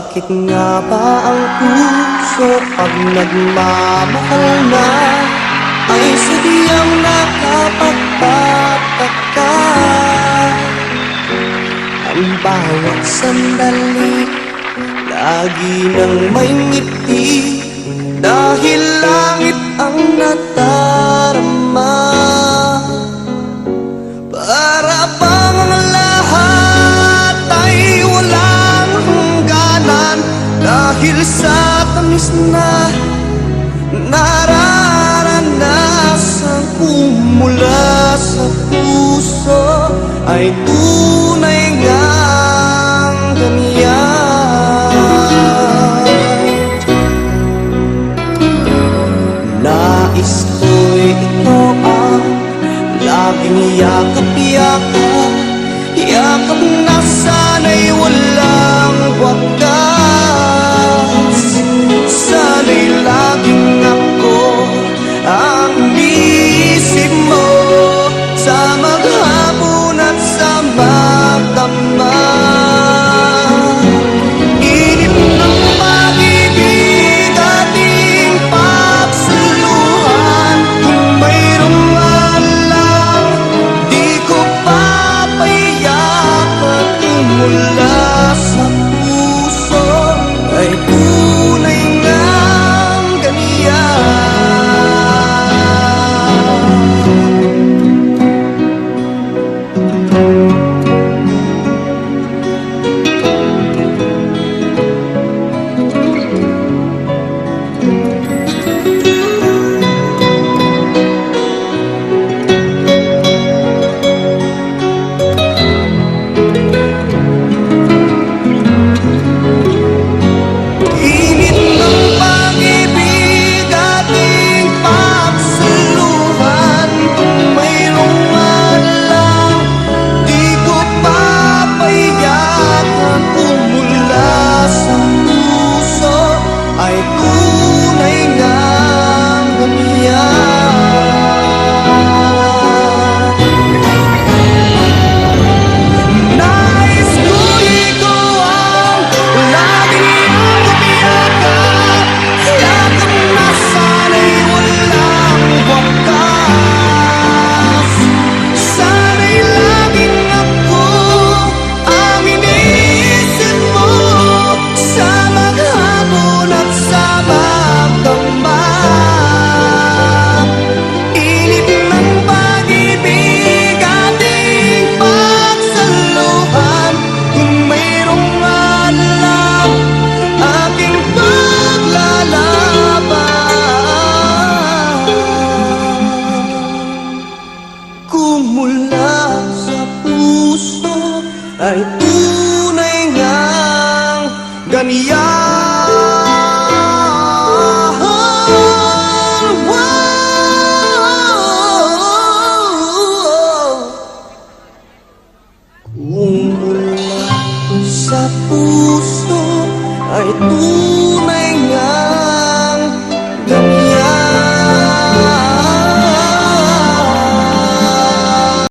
Bakit nga ba ang puso pag nagmamahal na ay sadyang nakapagpapataka? Ang bawat sandali lagi nang may ngiti, dahil langit ang nadarama. Para bang ang lahat ay walang hangganan, dahil sa tamis na nararanasan ko mula sa puso ay tunay ngang ganyan. Nais ko'y ito ang laging yakap-yakap, yakap na sana'y wala